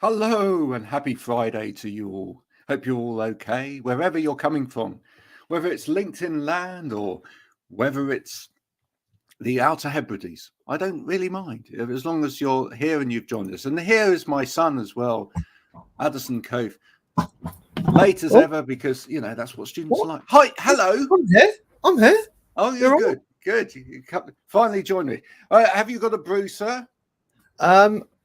Hello and happy Friday to you all. Hope you're all okay, wherever you're coming from, whether it's LinkedIn land or whether it's the Outer Hebrides. I don't really mind, as long as you're here and you've joined us. And here is my son as well, Addison Cove, late as ever, because, that's what students are like. Hi, hello. I'm here. Oh, you're good. Good. You finally joined me. Have you got a brew, sir?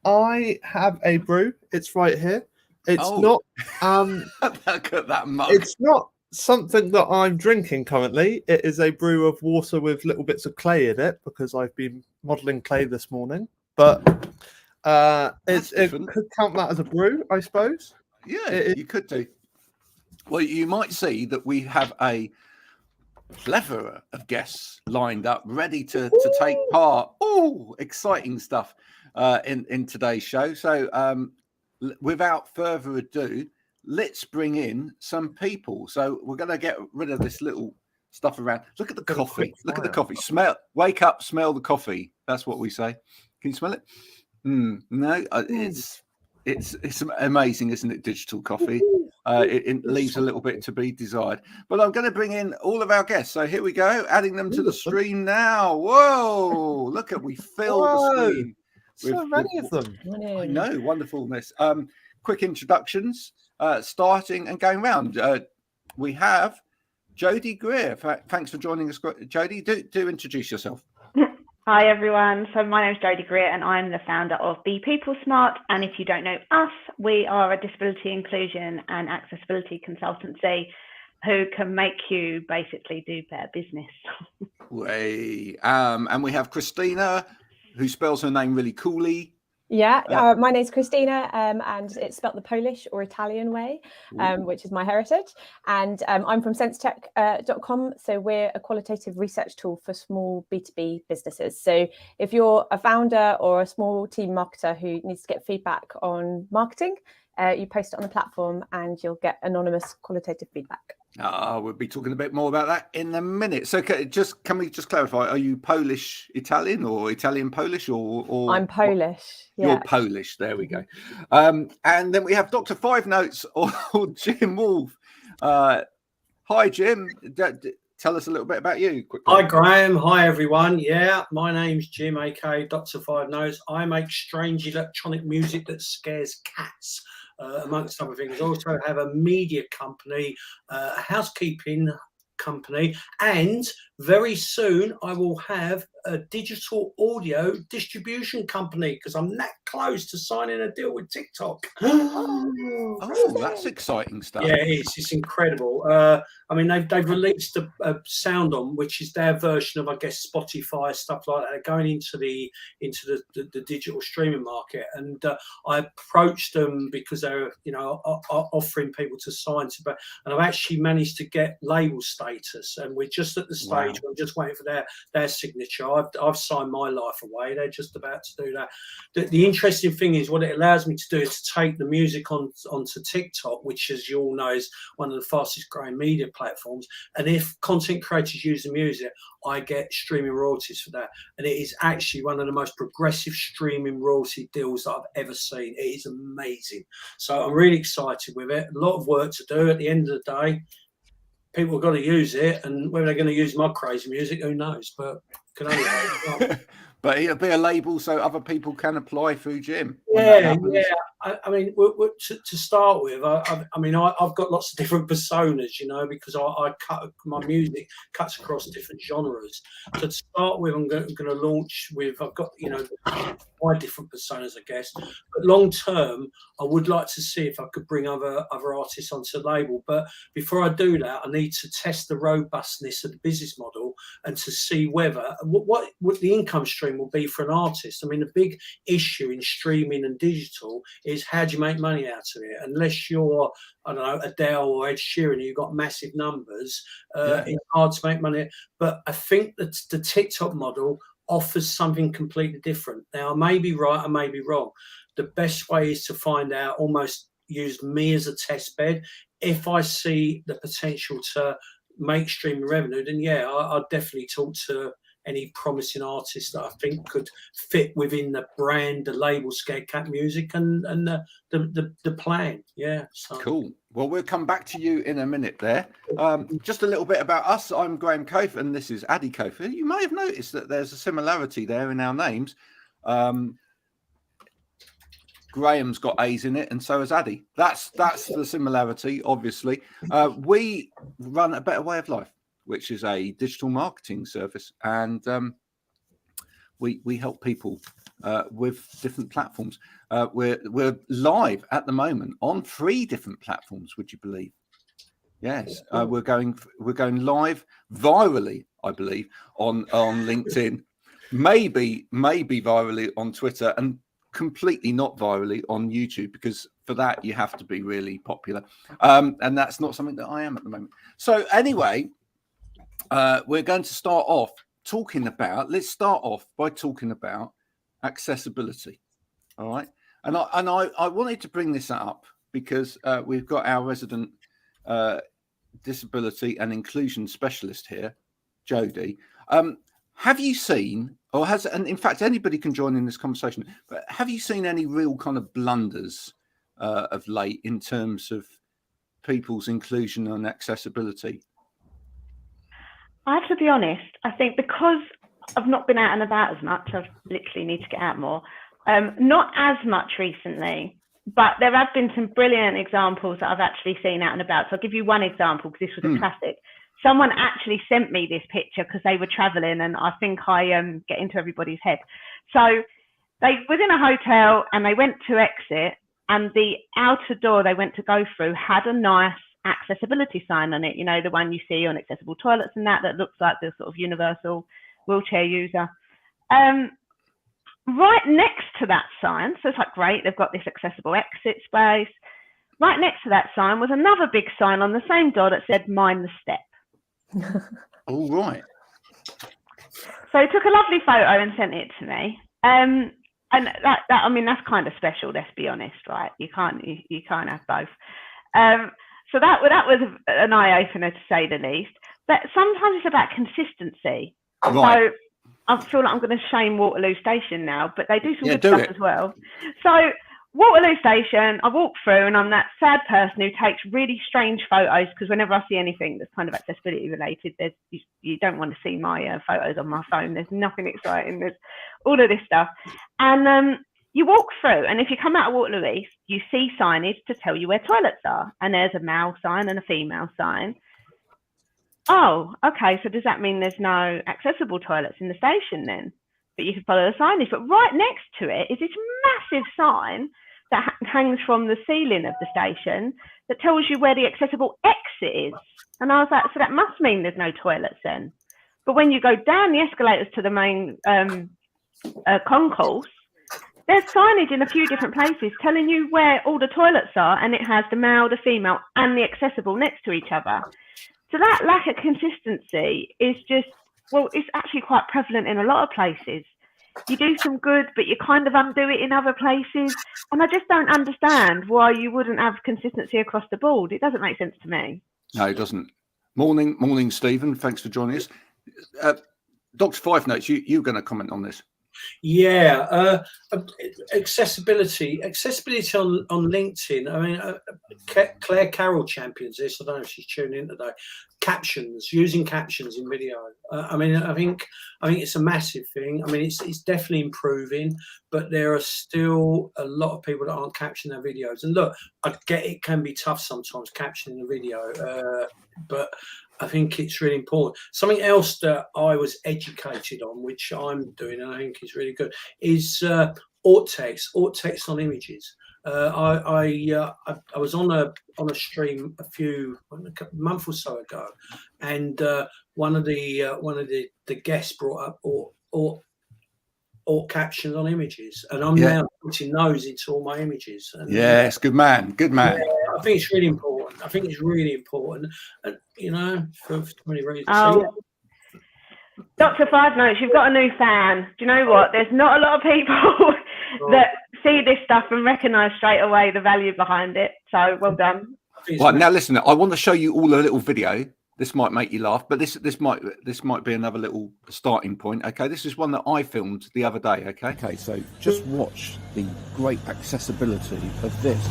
I have a brew. It's right here. It's not. Look at that mug. It's not something that I'm drinking currently. It is a brew of water with little bits of clay in it because I've been modelling clay this morning. But it could count that as a brew, I suppose. Yeah, you could do. Well, you might see that we have a plethora of guests lined up, ready to take part. Oh, exciting stuff in today's show. So without further ado, let's bring in some people. So we're going to get rid of this little stuff around. Look at the coffee. Look at the coffee. Wake up, smell the coffee. That's what we say. Can you smell it? No, it's amazing, isn't it? Digital coffee. It leaves a little bit to be desired. But I'm going to bring in all of our guests. So here we go, adding them to the stream now. Whoa, look at, we filled the screen. So many of them. I know, wonderfulness. Quick introductions, starting and going round. We have Jodie Greer. Thanks for joining us, Jodie. Do introduce yourself. Hi everyone, so my name is Jodie Greer and I'm the founder of Be People Smart, and if you don't know us, we are a disability inclusion and accessibility consultancy who can make you basically do better business. And we have Christina, who spells her name really coolly. Yeah, my name's Christina, and it's spelt the Polish or Italian way, which is my heritage. And I'm from sensetech.com. So we're a qualitative research tool for small B2B businesses. So if you're a founder or a small team marketer who needs to get feedback on marketing, you post it on the platform and you'll get anonymous qualitative feedback. We'll be talking a bit more about that in a minute. So can we just clarify, are you Polish Italian or Italian Polish or I'm Polish. Yeah. You're Polish, there we go. And then we have Dr. Five Notes or Jim Wolf. Hi Jim, tell us a little bit about you quickly. Hi Graham, hi everyone. Yeah, my name's Jim, aka Dr. Five Notes. I make strange electronic music that scares cats. Amongst other things. I also have a media company, a housekeeping company, and very soon I will have a digital audio distribution company because I'm that close to signing a deal with TikTok. Oh, that's exciting stuff. Yeah, it's incredible. I mean, they've released a sound on, which is their version of, I guess, Spotify, stuff like that. They're going into the digital streaming market, and I approached them because they're offering people to sign to, and I've actually managed to get label status, and we're just at the stage. Wow. We're just waiting for their signature. I've signed my life away. They're just about to do that. The interesting thing is what it allows me to do is to take the music onto TikTok, which, as you all know, is one of the fastest growing media platforms. And if content creators use the music, I get streaming royalties for that. And it is actually one of the most progressive streaming royalty deals that I've ever seen. It is amazing. So I'm really excited with it. A lot of work to do. At the end of the day, people have got to use it, and whether they're going to use my crazy music, who knows? But can only But it'll be a label so other people can apply through Jim. Yeah. I mean, to start with, I've got lots of different personas, because I cut my music cuts across different genres. So to start with, I'm going to launch with, I've got 5 different personas, I guess. But long term, I would like to see if I could bring other artists onto the label. But before I do that, I need to test the robustness of the business model and to see whether what the income stream will be for an artist. I mean, the big issue in streaming and digital is how do you make money out of it? Unless you're, I don't know, Adele or Ed Sheeran, you've got massive numbers, it's hard to make money. But I think that the TikTok model offers something completely different. Now, I may be right, I may be wrong. The best way is to find out, almost use me as a test bed. If I see the potential to make streaming revenue, then I'll definitely talk to any promising artists that I think could fit within the brand, the label, Scared Cat Music, and the plan. Yeah. So. Cool. Well, we'll come back to you in a minute there. Just a little bit about us. I'm Graham Cove, and this is Addy Cove. You may have noticed that there's a similarity there in our names. Graham's got A's in it, and so has Addy. That's the similarity, obviously. We run A Better Way of Life, which is a digital marketing service, and we help people with different platforms. We're live at the moment on 3 different platforms. Would you believe? Yes, we're going live virally, I believe, on LinkedIn, maybe virally on Twitter, and completely not virally on YouTube, because for that you have to be really popular, and that's not something that I am at the moment. So anyway, we're going to start off talking about. Let's start off by talking about accessibility. All right, and I wanted to bring this up because we've got our resident disability and inclusion specialist here, Jodie. Have you seen, and in fact anybody can join in this conversation, but have you seen any real kind of blunders of late in terms of people's inclusion and accessibility? I have to be honest, I think because I've not been out and about as much, I literally need to get out more. Not as much recently, but there have been some brilliant examples that I've actually seen out and about. So I'll give you one example, because this was a classic. Someone actually sent me this picture because they were traveling, and I think I get into everybody's head. So they was in a hotel and they went to exit, and the outer door they went to go through had a nice accessibility sign on it. You know, the one you see on accessible toilets and that looks like the sort of universal wheelchair user. Right next to that sign, so it's like, great, they've got this accessible exit space. Right next to that sign was another big sign on the same door that said, mind the step. All right. So he took a lovely photo and sent it to me. And that I mean, that's kind of special, let's be honest, right? You can't have both. So that was an eye-opener, to say the least. But sometimes it's about consistency. Right. So I feel like I'm going to shame Waterloo Station now, but they do some good stuff as well. So Waterloo Station, I walk through and I'm that sad person who takes really strange photos, because whenever I see anything that's kind of accessibility related, you don't want to see my photos on my phone. There's nothing exciting. There's all of this stuff. And you walk through, and if you come out of Waterloo East, you see signage to tell you where toilets are. And there's a male sign and a female sign. Oh, okay. So does that mean there's no accessible toilets in the station then? But you can follow the signage. But right next to it is this massive sign that hangs from the ceiling of the station that tells you where the accessible exit is. And I was like, so that must mean there's no toilets then. But when you go down the escalators to the main concourse, there's signage in a few different places telling you where all the toilets are, and it has the male, the female, and the accessible next to each other. So that lack of consistency is just, well, it's actually quite prevalent in a lot of places. You do some good, but you kind of undo it in other places. And I just don't understand why you wouldn't have consistency across the board. It doesn't make sense to me. No, it doesn't. Morning, Stephen. Thanks for joining us. Dr. Five Notes, you're going to comment on this. Yeah, accessibility on LinkedIn. I mean, Claire Carroll champions this. I don't know if she's tuning in today. Using captions in video. I mean, I think it's a massive thing. I mean, it's definitely improving, but there are still a lot of people that aren't captioning their videos. And look, I get it can be tough sometimes captioning a video, but I think it's really important. Something else that I was educated on, which I'm doing, and I think is really good, is alt text on images. I was on a stream a month or so ago, and one of the guests brought up alt captions on images, and I'm now putting those into all my images. And, yes, good man. Yeah, I think it's really important. And you know, for many reasons. Oh. Dr. Five Notes, you've got a new fan. Do you know what? There's not a lot of people that see this stuff and recognise straight away the value behind it. So well done. Right, now listen, I want to show you all a little video This might make you laugh, but this might be another little starting point. Okay, this is one that I filmed the other day. Okay, so just watch the great accessibility of this.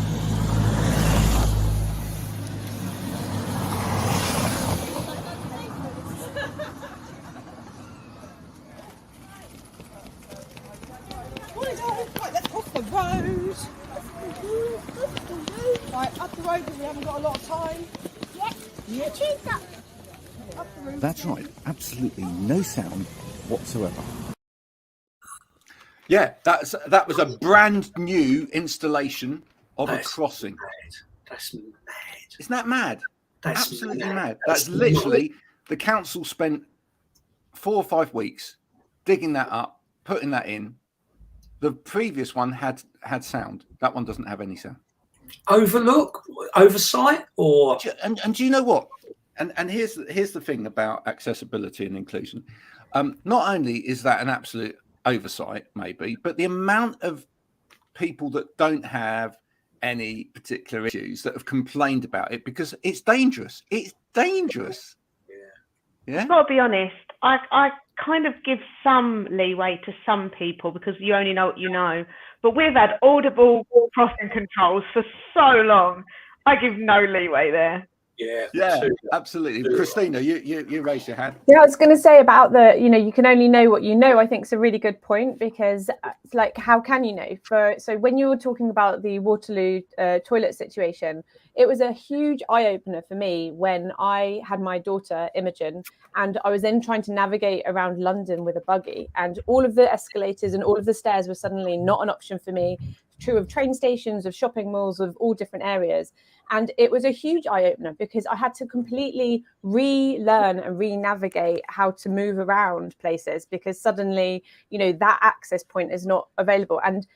Right, let's cross the road. Right, up the road because we haven't got a lot of time. Yeah, choose that. Up the road. That's right, absolutely no sound whatsoever. Yeah, that was a brand new installation of a crossing. Mad. That's mad. Isn't that mad? That's Absolutely mad. mad. That's literally the council spent 4 or 5 weeks digging that up, putting that in. The previous one had sound. That one doesn't have any sound. Oversight, or And do you know what? And here's the thing about accessibility and inclusion. Not only is that an absolute oversight, maybe, but the amount of people that don't have any particular issues that have complained about it because it's dangerous. It's dangerous. Yeah. I've got to be honest. I kind of give some leeway to some people because you only know what you know. But we've had audible crossing controls for so long. I give no leeway there. Yeah, absolutely. Christina, you raised your hand. Yeah, I was going to say about you can only know what you know. I think it's a really good point because it's like, how can you know? So when you were talking about the Waterloo toilet situation, it was a huge eye opener for me when I had my daughter Imogen, and I was then trying to navigate around London with a buggy, and all of the escalators and all of the stairs were suddenly not an option for me. True of train stations, of shopping malls, of all different areas. And it was a huge eye-opener because I had to completely relearn and re-navigate how to move around places because suddenly, that access point is not available. And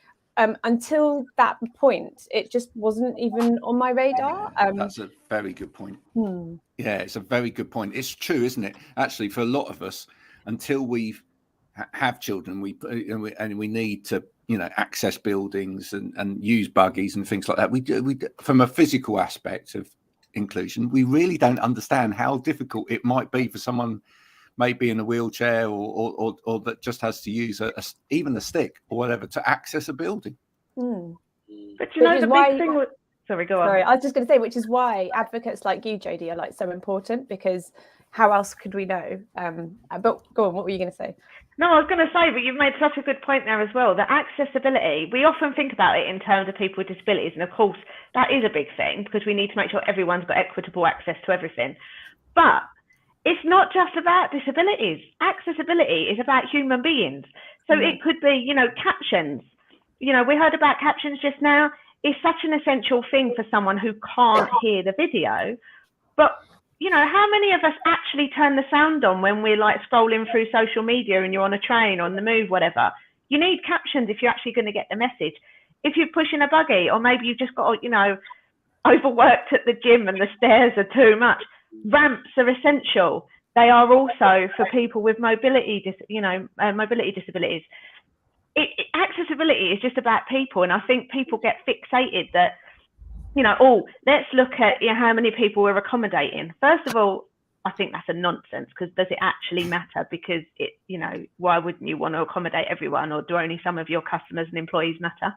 until that point, it just wasn't even on my radar. That's a very good point. Yeah, it's a very good point. It's true, isn't it? Actually, for a lot of us, until we have children, we need to access buildings and use buggies and things like that. We do from a physical aspect of inclusion. We really don't understand how difficult it might be for someone maybe in a wheelchair or that just has to use even a stick or whatever to access a building. But the big thing was... Sorry, go on. Sorry, I was just going to say, which is why advocates like you, Jodie, are so important because how else could we know? But go on, what were you going to say? No, I was going to say, but you've made such a good point there as well. The accessibility, we often think about it in terms of people with disabilities. And of course, that is a big thing because we need to make sure everyone's got equitable access to everything. But it's not just about disabilities. Accessibility is about human beings. So it could be, captions. We heard about captions just now. It's such an essential thing for someone who can't hear the video. But how many of us actually turn the sound on when we're scrolling through social media and you're on a train, on the move, whatever? You need captions if you're actually going to get the message. If you're pushing a buggy, or maybe you've just got, overworked at the gym and the stairs are too much, ramps are essential. They are also for people with mobility disabilities. Accessibility is just about people, and I think people get fixated that, let's look at how many people we're accommodating. First of all, I think that's a nonsense because does it actually matter? Because why wouldn't you want to accommodate everyone, or do only some of your customers and employees matter?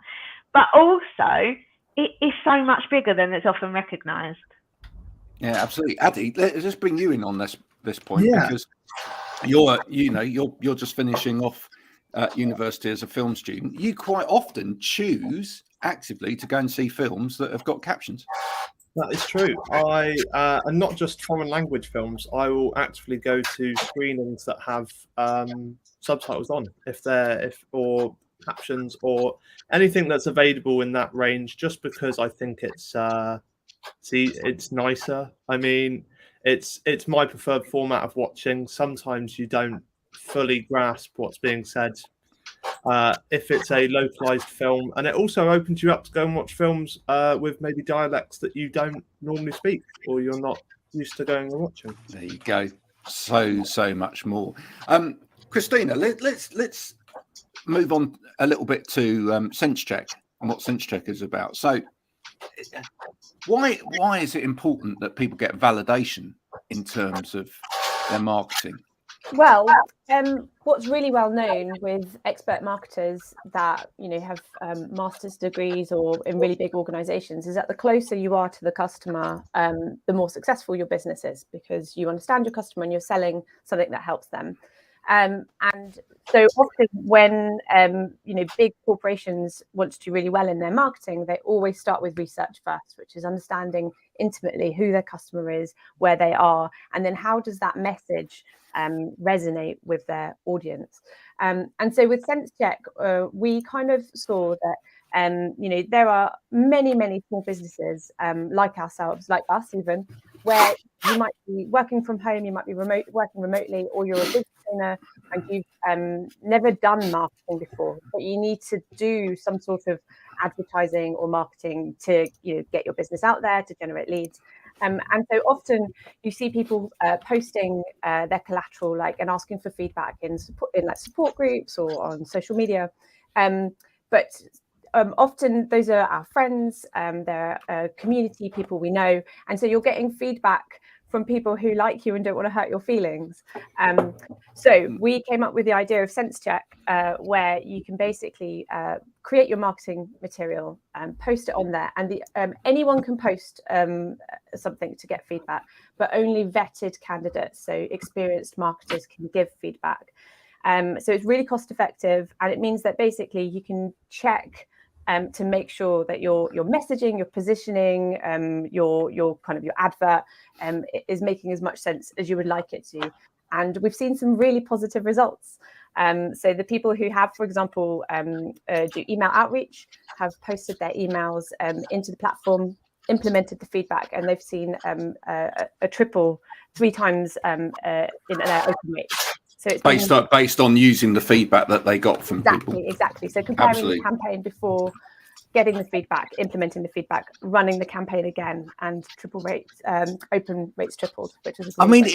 But also, it is so much bigger than it's often recognised. Yeah, absolutely. Addy, let's just bring you in on this point because you're just finishing off university as a film student. You quite often choose actively to go and see films that have got captions. That is true. And not just foreign language films. I will actively go to screenings that have subtitles on, or captions or anything that's available in that range. Just because I think it's nicer. I mean, it's my preferred format of watching. Sometimes you don't fully grasp what's being said. If it's a localized film, and it also opens you up to go and watch films with maybe dialects that you don't normally speak or you're not used to going and watching. There you go. So much more. Christina, let's move on a little bit to sense check and what sense check is about. So why is it important that people get validation in terms of their marketing? Well, what's really well known with expert marketers that have master's degrees or in really big organizations is that the closer you are to the customer, the more successful your business is, because you understand your customer and you're selling something that helps them. And so often when big corporations want to do really well in their marketing, they always start with research first, which is understanding intimately who their customer is, where they are, and then how does that message resonate with their audience. And so with SenseCheck, we kind of saw that there are many small businesses like ourselves, like us even, where you might be working from home, you might be working remotely, or you're a business owner and you've never done marketing before, but you need to do some sort of advertising or marketing to get your business out there, to generate leads. And so often you see people posting their collateral and asking for feedback in support groups or on social media. But often those are our friends, they're community people we know. And so you're getting feedback from people who like you and don't want to hurt your feelings. So we came up with the idea of SenseCheck, where you can basically create your marketing material and post it on there. And anyone can post something to get feedback, but only vetted candidates, so experienced marketers, can give feedback. So it's really cost effective, and it means that basically you can check to make sure that your messaging, your positioning, your kind of your advert is making as much sense as you would like it to. And we've seen some really positive results. So the people who have, for example, do email outreach, have posted their emails into the platform, implemented the feedback, and they've seen a triple, 3 times in their open rate. So it's based on using the feedback that they got from people. Exactly. So comparing the campaign before, getting the feedback, implementing the feedback, running the campaign again, and triple rates, open rates tripled, which is. I mean,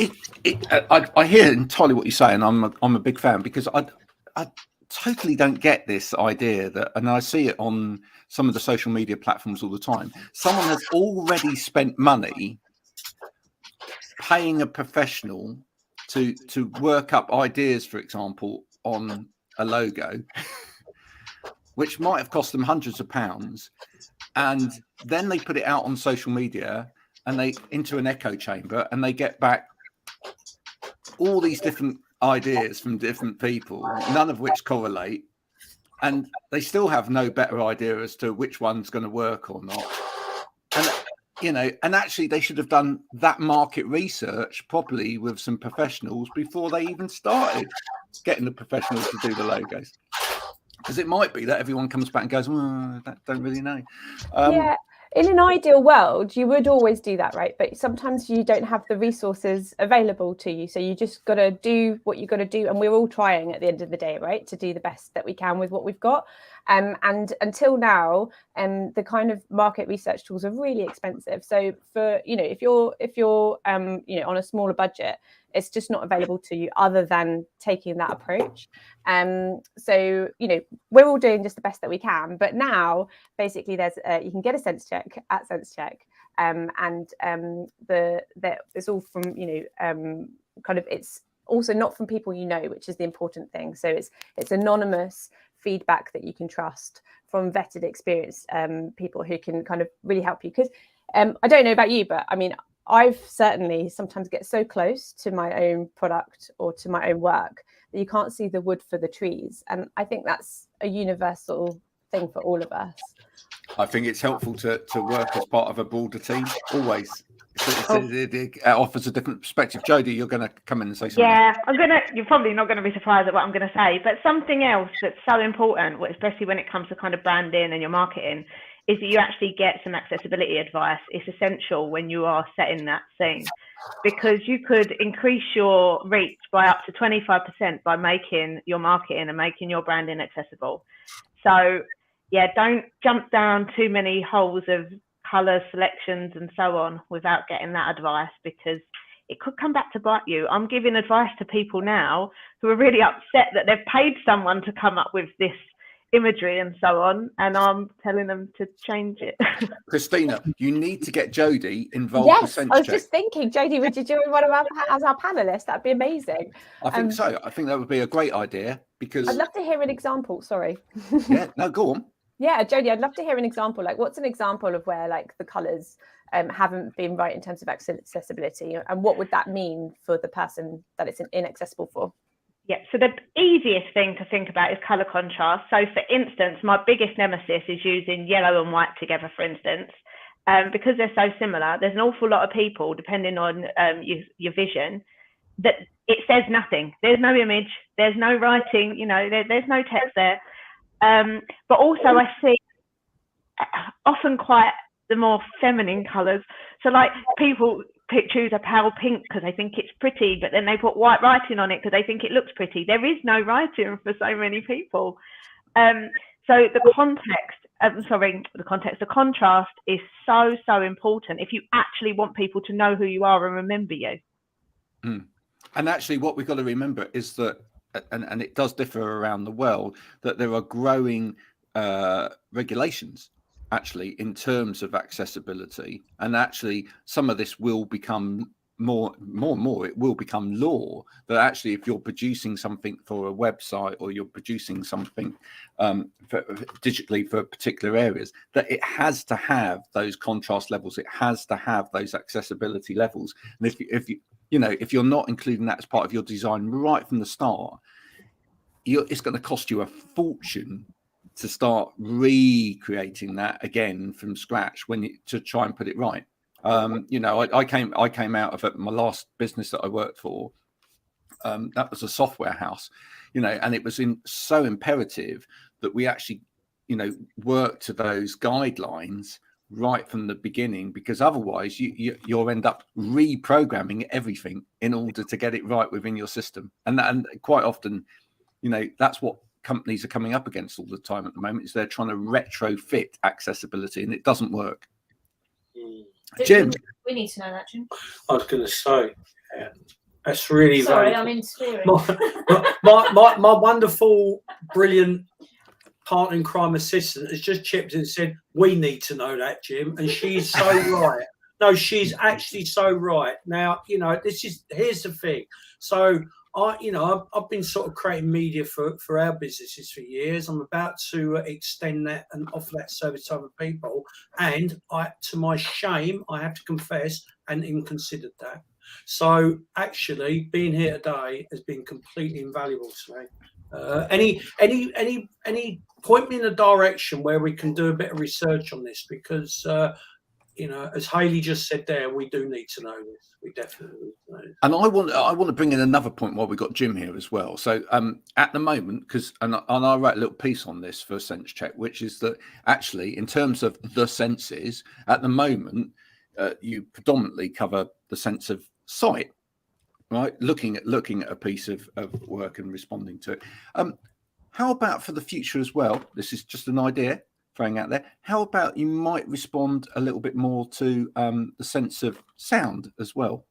I hear entirely what you're saying. I'm a big fan, because I totally don't get this idea that, and I see it on some of the social media platforms all the time. Someone has already spent money paying a professional to work up ideas, for example, on a logo, which might have cost them hundreds of pounds, and then they put it out on social media and they into an echo chamber, and they get back all these different ideas from different people, none of which correlate, and they still have no better idea as to which one's going to work or not. And and actually they should have done that market research properly with some professionals before they even started getting the professionals to do the logos, because it might be that everyone comes back and goes, well, I don't really know. Yeah, in an ideal world, you would always do that, right? But sometimes you don't have the resources available to you. So you just got to do what you got to do. And we're all trying at the end of the day, right, to do the best that we can with what we've got. And until now, the kind of market research tools are really expensive. So for, if you're on a smaller budget, it's just not available to you other than taking that approach. So, we're all doing just the best that we can. But now, basically, there's you can get a SenseCheck at SenseCheck, and it's all from kind of, it's also not from people which is the important thing. So it's anonymous feedback that you can trust from vetted, experienced people who can kind of really help you. Because I don't know about you, but I mean, I've certainly sometimes get so close to my own product or to my own work that you can't see the wood for the trees. And I think that's a universal thing for all of us. I think it's helpful to work as part of a broader team, always. It offers a different perspective. Jodie, you're going to come in and say something. Yeah, you're probably not going to be surprised at what I'm going to say, but something else that's so important, especially when it comes to kind of branding and your marketing, is that you actually get some accessibility advice. It's essential when you are setting that scene, because you could increase your reach by up to 25% by making your marketing and making your branding accessible. So yeah, don't jump down too many holes of colour selections and so on without getting that advice, because it could come back to bite you. I'm giving advice to people now who are really upset that they've paid someone to come up with this imagery and so on, and I'm telling them to change it. Christina, you need to get Jodie involved with Yes, sense I was check. just thinking, Jodie, would you join one of our as our panelists? That'd be amazing. I think so. I think that would be a great idea because. I'd love to hear an example. Sorry. Yeah, no, go on. Yeah, Jodie, I'd love to hear an example. Like, what's an example of where like the colours haven't been right in terms of accessibility, and what would that mean for the person that it's inaccessible for? Yeah, so the easiest thing to think about is colour contrast. So for instance, my biggest nemesis is using yellow and white together, for instance. Because they're so similar, there's an awful lot of people, depending on your vision, that it says nothing. There's no image, there's no writing, you know, there's no text there. But also I see often quite the more feminine colours. So like people choose a pale pink because they think it's pretty, but then they put white writing on it because they think it looks pretty. There is no writing for so many people. So the contrast is so important if you actually want people to know who you are and remember you. And actually what we've got to remember is that, and it does differ around the world, that there are growing regulations actually in terms of accessibility, and actually some of this will become more it will become law, that actually if you're producing something for a website or you're producing something digitally for particular areas, that it has to have those contrast levels, it has to have those accessibility levels. And if you're not including that as part of your design right from the start, it's going to cost you a fortune to start recreating that again from scratch to try and put it right. I came out of it, my last business that I worked for. That was a software house, and it was so imperative that we actually, work to those guidelines right from the beginning, because otherwise you'll end up reprogramming everything in order to get it right within your system. And quite often, that's what companies are coming up against all the time at the moment, is they're trying to retrofit accessibility, and it doesn't work. Jim, we need to know that, Jim. I was going to say, that's really sorry, valuable. I'm in spirit. My wonderful, brilliant partner in crime assistant has just chipped in and said, "We need to know that, Jim," and she's so right. No, she's actually so right. Now, here's the thing. So I've been sort of creating media for our businesses for years. I'm about to extend that and offer that service to other people. And to my shame, I have to confess, I hadn't even considered that. So actually, being here today has been completely invaluable to me. Any point me in a direction where we can do a bit of research on this, because as Hayley just said there, we do need to know this. We definitely need to know this. And I want to bring in another point while we've got Jim here as well. So at the moment, and I wrote a little piece on this for Sense Check, which is that actually in terms of the senses, at the moment, you predominantly cover the sense of sight, right? Looking at a piece of work and responding to it. How about for the future as well? This is just an idea throwing out there. How about you might respond a little bit more to the sense of sound as well?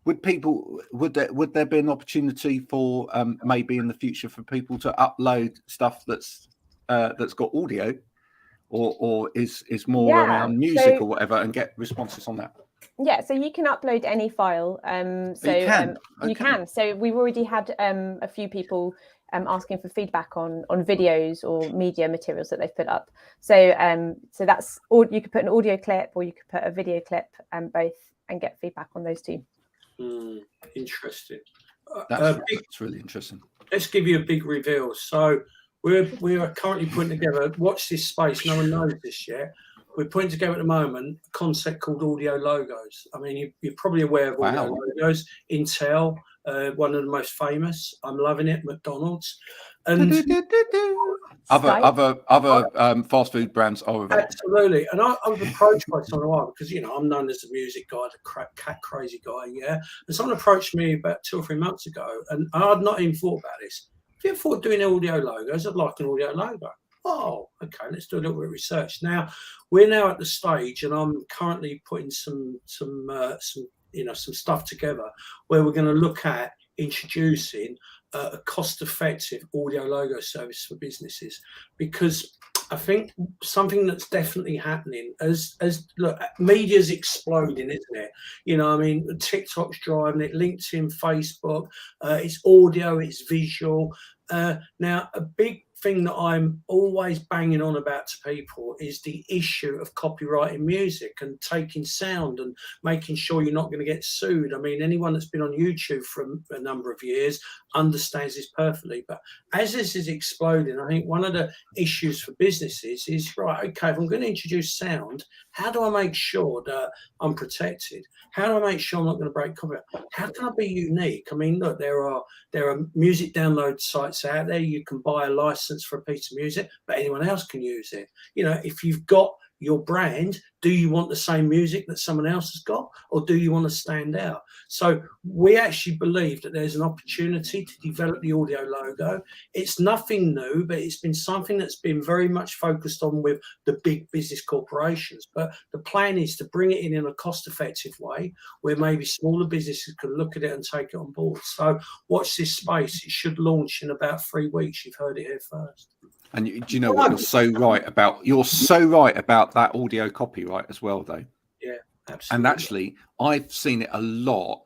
Would there be an opportunity for maybe in the future for people to upload stuff that's got audio, or is more around music or whatever, and get responses on that? Yeah, so you can upload any file. You can. So we've already had a few people asking for feedback on videos or media materials that they've put up. So that's, or you could put an audio clip or you could put a video clip, both, and get feedback on those two. Interesting. That's really interesting. Let's give you a big reveal. So we are currently putting together, watch this space, no one knows this yet. We're putting together at the moment a concept called audio logos. I mean, you're probably aware of audio logos. Intel, one of the most famous. I'm loving it. McDonald's, and other fast food brands are available. Absolutely. And I was approached by someone a while, because I'm known as the music guy, the cat crazy guy, yeah. And someone approached me about 2 or 3 months ago, and I'd not even thought about this. If you ever thought of doing audio logos, I'd like an audio logo. Oh, okay, let's do a little bit of research. Now, we're now at the stage, and I'm currently putting some stuff together where we're going to look at introducing a cost-effective audio logo service for businesses, because I think something that's definitely happening as look, media's exploding, isn't it? You know, I mean, TikTok's driving it, LinkedIn, Facebook, it's audio, it's visual. Now, a big thing that I'm always banging on about to people is the issue of copyrighting music and taking sound and making sure you're not going to get sued. I mean, anyone that's been on YouTube for a number of years understands this perfectly. But as this is exploding, I think one of the issues for businesses is, right, okay, if I'm going to introduce sound, how do I make sure that I'm protected? How do I make sure I'm not going to break copyright? How can I be unique? I mean, look, there are music download sites out there. You can buy a license for a piece of music, but anyone else can use it. You know, if you've got your brand, do you want the same music that someone else has got, or do you want to stand out? So we actually believe that there's an opportunity to develop the audio logo. It's nothing new, but it's been something that's been very much focused on with the big business corporations. But the plan is to bring it in a cost-effective way where maybe smaller businesses can look at it and take it on board. So watch this space. It should launch in about 3 weeks. You've heard it here first. And do you know what? You're so right about that audio copyright as well, though. Yeah, absolutely. And actually, I've seen it a lot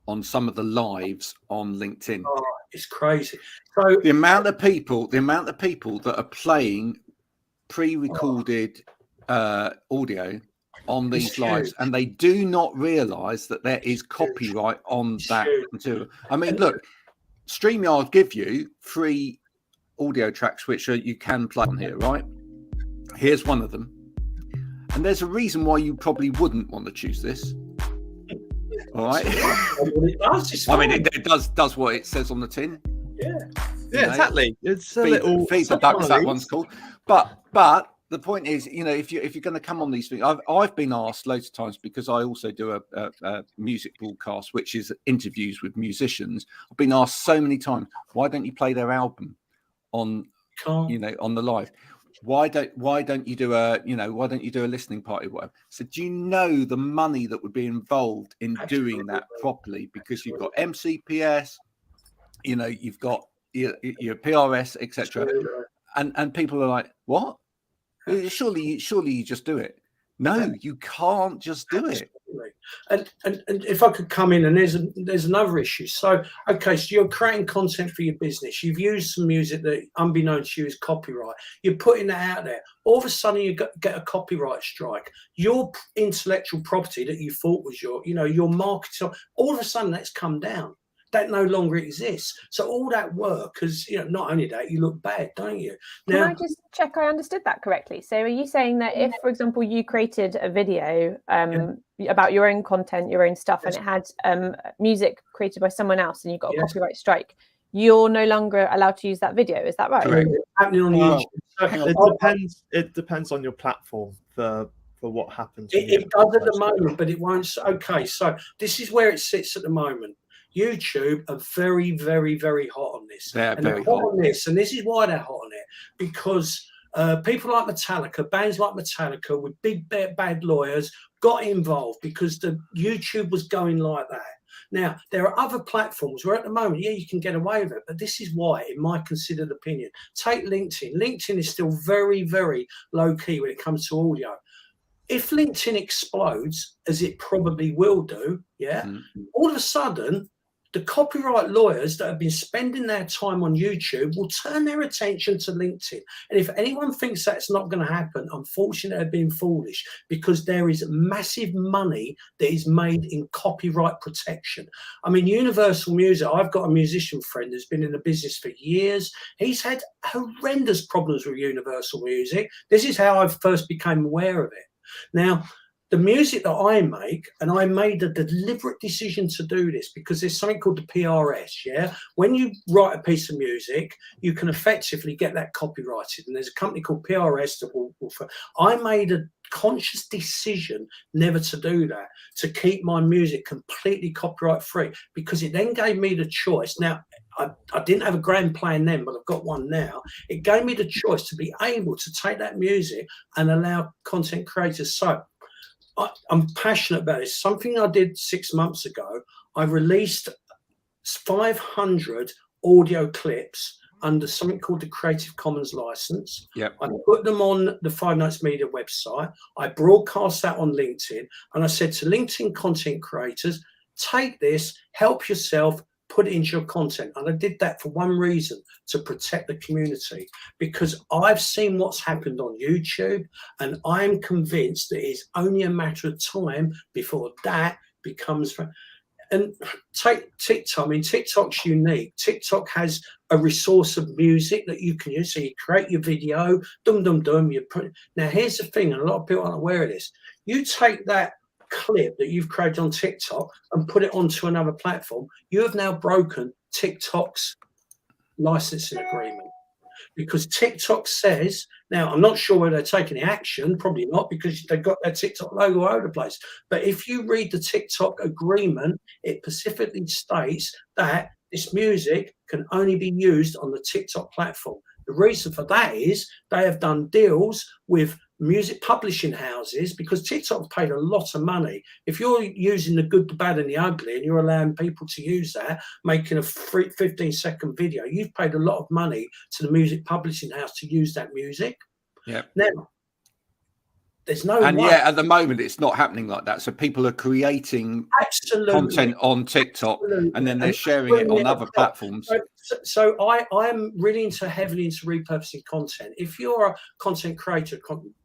on some of the lives on LinkedIn. Oh, it's crazy. So the amount of people that are playing pre-recorded audio on these lives, and they do not realise that there is copyright on that material. I mean, look, StreamYard give you free audio tracks which you can play on here, right? Here's one of them, and there's a reason why you probably wouldn't want to choose this. All right. I mean, it does what it says on the tin. Yeah, exactly. It's a little feed the ducks, that one's called. But the point is, you know, if you're going to come on these things, I've been asked loads of times, because I also do a music broadcast, which is interviews with musicians. I've been asked so many times, why don't you play their album on the live? Why don't you do a listening party or whatever? So do you know the money that would be involved in doing that properly? Because you've got MCPS, you know, you've got your PRS, etc. And people are like, what? Surely you just do it. No, you can't just do it. And if I could come in, and there's another issue. So, okay, so you're creating content for your business. You've used some music that, unbeknownst to you, is copyright. You're putting that out there. All of a sudden, you get a copyright strike. Your intellectual property that you thought was your marketing, all of a sudden that's come down. That no longer exists. So all that work is, not only that, you look bad, don't you? Now, can I just check I understood that correctly? So are you saying that if, for example, you created a video about your own content, your own stuff, and it had music created by someone else, and you got a copyright strike, you're no longer allowed to use that video? Is that right? Correct. Happening on YouTube. It depends on your platform for what happens. It does at the moment, but it won't. Okay, so this is where it sits at the moment. YouTube are very, very, very hot on this. They're very hot on this, and this is why they're hot on it, because people like Metallica, bands like Metallica with big bad lawyers got involved because the YouTube was going like that. Now, there are other platforms where at the moment, you can get away with it, but this is why, in my considered opinion, take LinkedIn. LinkedIn is still very, very low key when it comes to audio. If LinkedIn explodes, as it probably will do, all of a sudden, the copyright lawyers that have been spending their time on YouTube will turn their attention to LinkedIn. And if anyone thinks that's not going to happen, unfortunately, they're being foolish, because there is massive money that is made in copyright protection. I mean, Universal Music, I've got a musician friend who's been in the business for years. He's had horrendous problems with Universal Music. This is how I first became aware of it. Now, the music that I make, and I made a deliberate decision to do this because there's something called the PRS, When you write a piece of music, you can effectively get that copyrighted. And there's a company called PRS that will I made a conscious decision never to do that, to keep my music completely copyright free, because it then gave me the choice. Now, I didn't have a grand plan then, but I've got one now. It gave me the choice to be able to take that music and allow content creators. So I'm passionate about this. Something I did 6 months ago, I released 500 audio clips under something called the Creative Commons license. Yep. I put them on the Five Nights Media website. I broadcast that on LinkedIn, and I said to LinkedIn content creators, take this, help yourself, put it into your content. And I did that for one reason, to protect the community, because I've seen what's happened on YouTube, and I'm convinced that it's only a matter of time before that becomes. And take TikTok. I mean, TikTok's unique. TikTok has a resource of music that you can use. So you create your video, you put. Now, here's the thing, and a lot of people aren't aware of this. You take that clip that you've created on TikTok and put it onto another platform, you have now broken TikTok's licensing agreement. Because TikTok says, now I'm not sure whether they're taking the action, probably not, because they've got their TikTok logo all over the place. But if you read the TikTok agreement, it specifically states that this music can only be used on the TikTok platform. The reason for that is they have done deals with music publishing houses, because TikTok paid a lot of money. If you're using the good, the bad and the ugly, and you're allowing people to use that, making a 15-second video, you've paid a lot of money to the music publishing house to use that music. Yeah. Now, there's no and way. yeah, at the moment it's not happening like that. So people are creating content on TikTok, and then they're sharing it on other platforms. So I'm really heavily into repurposing content. If you're a content creator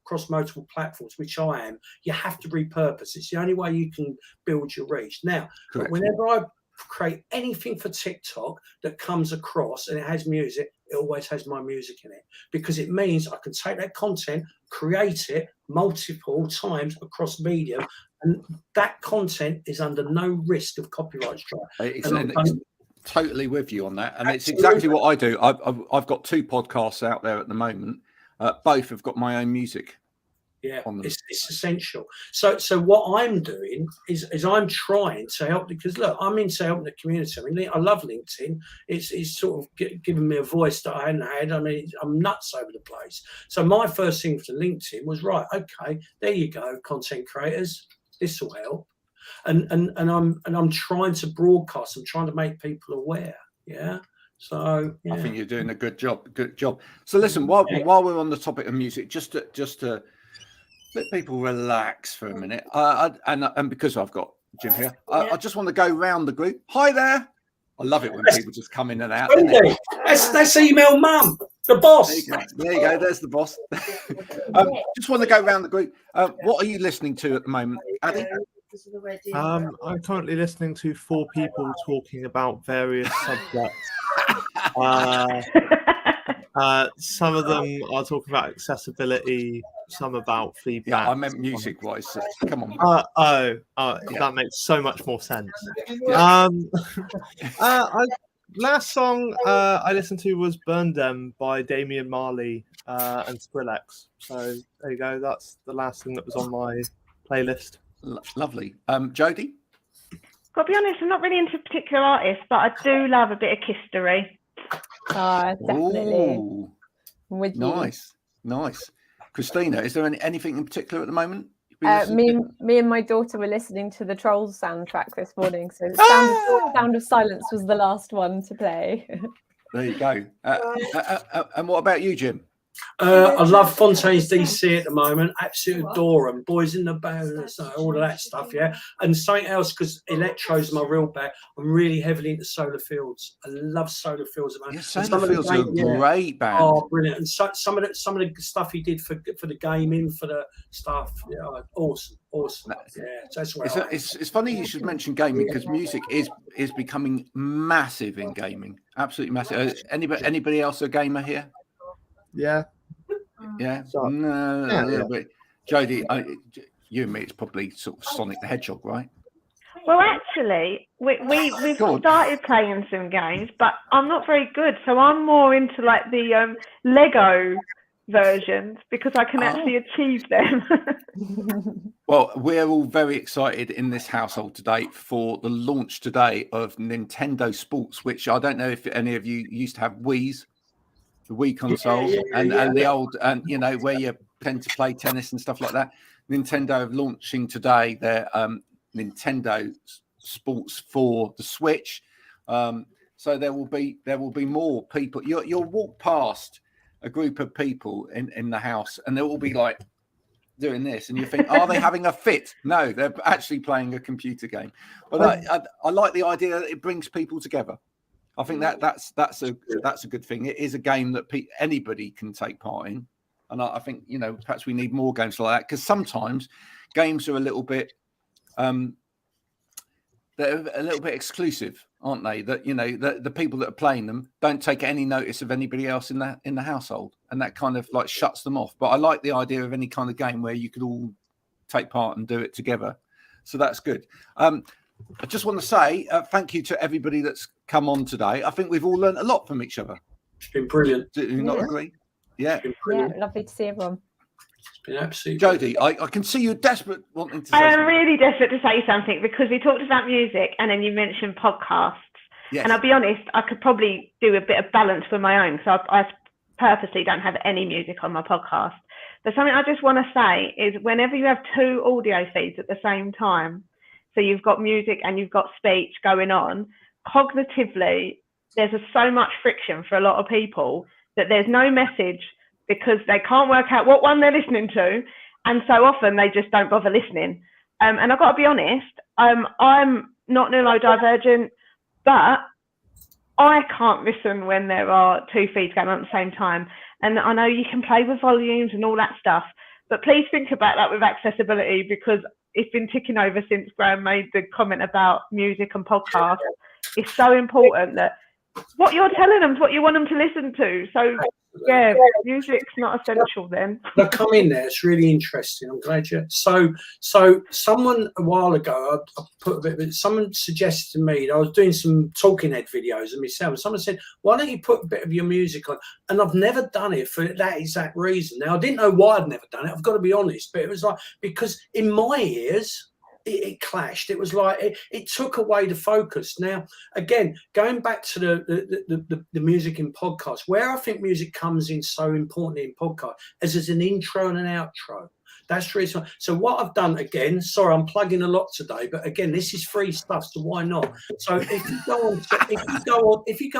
across multiple platforms, which I am, you have to repurpose. It's the only way you can build your reach. Now, but whenever I create anything for TikTok that comes across and it has music, it always has my music in it, because it means I can take that content, create it multiple times across medium, and that content is under no risk of copyright strike. Totally with you on that, and it's exactly what I do. I've got 2 podcasts out there at the moment. Both have got my own music. Yeah, it's essential. So what I'm doing is I'm trying to help, because look, I'm into helping the community. I mean, I love LinkedIn. It's sort of giving me a voice that I hadn't had. I mean, I'm nuts over the place. So my first thing for LinkedIn was, right, okay, there you go, content creators, this will help. And I'm trying to broadcast. I'm trying to make people aware. Yeah. So yeah. I think you're doing a good job. Good job. So listen, while we're on the topic of music, just to let people relax for a minute, and because I've got Jim here, I just want to go round the group. Hi there. I love it when people just come in and out. That's email mum, the boss. There you go. There's the boss. Just want to go around the group. What are you listening to at the moment, Addy? I'm currently listening to 4 people talking about various subjects. Some of them are talking about accessibility, some about feedback. Yeah, I meant music-wise. So come on. That makes so much more sense. Yeah. Last song I listened to was "Burn Them" by Damian Marley and Skrillex. So there you go. That's the last thing that was on my playlist. Lovely. Jodie? Got to be honest, I'm not really into particular artists, but I do love a bit of history. Definitely. Ooh, with you. Nice. Christina, is there anything in particular at the moment? Me and my daughter were listening to the Trolls soundtrack this morning, so Sound of Silence was the last one to play. There you go. And what about you, Jim? I love Fontaine's DC at the moment. Absolutely adore them. Boys in the Band, all of that stuff, yeah. And something else, because electro's my real bag. I'm really heavily into Solar Fields. I love Solar Fields. Yeah, Solar Fields are a great band. Oh, brilliant! And some of the stuff he did for the gaming, for the stuff, yeah, awesome. Yeah, that's where it's funny you should mention gaming, because music is becoming massive in gaming. Absolutely massive. Anybody else a gamer here? Yeah. Yeah. No, a little bit. Jodie, you and me, it's probably sort of Sonic the Hedgehog, right? Well, actually, we've started playing some games, but I'm not very good, so I'm more into like the Lego versions, because I can actually achieve them. Well, we're all very excited in this household today for the launch today of Nintendo Sports, which I don't know if any of you used to have Wii's. The Wii consoles and the old, and where you tend to play tennis and stuff like that. Nintendo are launching today their Nintendo Sports for the Switch. So there will be more people. You'll walk past a group of people in the house, and they'll all be like doing this, and you think, are they having a fit? No, they're actually playing a computer game. But I like the idea that it brings people together. I think that's a good thing. It is a game that anybody can take part in, and I think perhaps we need more games like that, because sometimes games are a little bit they're a little bit exclusive, aren't they? That the people that are playing them don't take any notice of anybody else in the household, and that kind of like shuts them off. But I like the idea of any kind of game where you could all take part and do it together. So that's good. I just want to say thank you to everybody that's come on today. I think we've all learned a lot from each other. It's been brilliant. Do you not agree? Yeah. Yeah, lovely to see everyone. It's been absolutely Jodie, I can see you're desperate wanting to say I'm something. really desperate to say something, because we talked about music and then you mentioned podcasts. Yes. And I'll be honest, I could probably do a bit of balance for my own. So I purposely don't have any music on my podcast. But something I just want to say is, whenever you have two audio feeds at the same time, so you've got music and you've got speech going on, cognitively, there's so much friction for a lot of people that there's no message, because they can't work out what one they're listening to. And so often they just don't bother listening. And I've got to be honest, I'm not neurodivergent, but I can't listen when there are two feeds going on at the same time. And I know you can play with volumes and all that stuff, but please think about that with accessibility, because it's been ticking over since Graham made the comment about music and podcasts. It's so important that what you're telling them is what you want them to listen to. So yeah, music's not essential then. Now come in there. It's really interesting. I'm glad you. So someone a while ago, I put a bit of it. Someone suggested to me that I was doing some talking head videos of myself. And someone said, "Why don't you put a bit of your music on?" And I've never done it for that exact reason. Now I didn't know why I'd never done it. I've got to be honest, but it was like, because in my ears, it clashed. It was like it took away the focus. Now, again, going back to the music in podcasts, where I think music comes in so importantly in podcasts is as an intro and an outro. That's the reason. So what I've done, again, sorry, I'm plugging a lot today, but again, this is free stuff, so why not? So if you go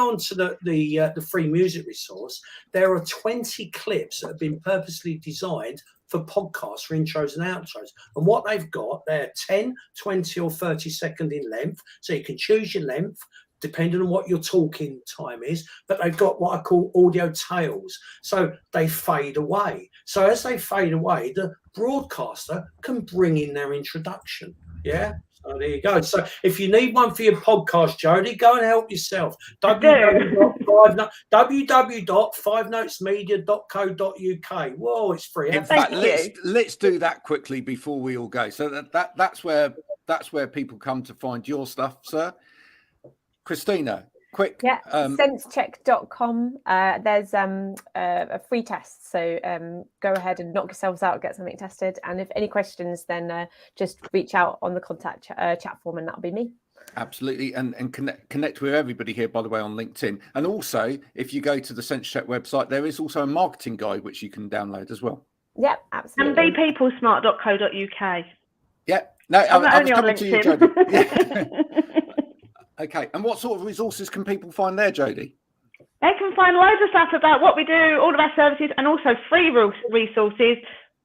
on to the free music resource, there are 20 clips that have been purposely designed for podcasts, for intros and outros. And what they've got, they're 10, 20 or 30 second in length. So you can choose your length depending on what your talking time is, but they've got what I call audio tails. So they fade away. So as they fade away, the broadcaster can bring in their introduction. Yeah. So there you go. So if you need one for your podcast, Jodie, go and help yourself. www.5notesmedia.co.uk. Whoa, it's free. In fact, let's do that quickly before we all go. So that's where people come to find your stuff, sir. Christina, quick. Yeah, sensecheck.com. There's a free test, so go ahead and knock yourselves out, get something tested, and if any questions, then just reach out on the contact chat form, and that'll be me. Absolutely, and connect with everybody here, by the way, on LinkedIn. And also, if you go to the SenseCheck website, there is also a marketing guide which you can download as well. Yep, absolutely. And bepeoplesmart.co.uk. Yep. No, I was coming to you, Jodie. Yeah. Okay, and what sort of resources can people find there, Jodie? They can find loads of stuff about what we do, all of our services, and also free resources.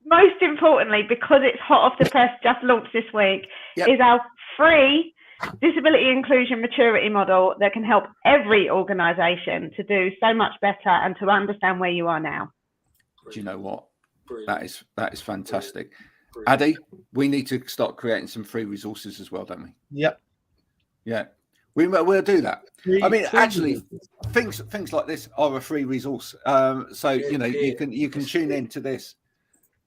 Most importantly, because it's hot off the press, just launched this week, is our free disability inclusion maturity model that can help every organisation to do so much better and to understand where you are now. Do you know what? Brilliant. That is fantastic. Brilliant. Addy, we need to start creating some free resources as well, don't we? Yep. Yeah. We'll do that. I mean, actually, things like this are a free resource. So you can tune into this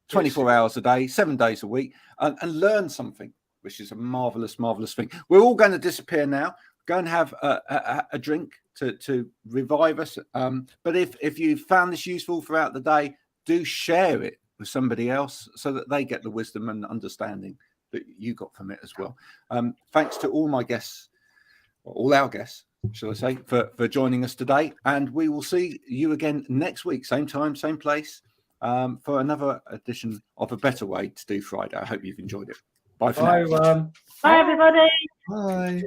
24 hours a day, 7 days a week, and learn something, which is a marvelous thing. We're all going to disappear now. Go and have a drink to revive us. But if you found this useful throughout the day, do share it with somebody else so that they get the wisdom and understanding that you got from it as well. Thanks to all my guests. All our guests, shall I say, for joining us today. And we will see you again next week, same time, same place, for another edition of A Better Way to Do Friday. I hope you've enjoyed it. Bye for now. Bye, everybody. Bye.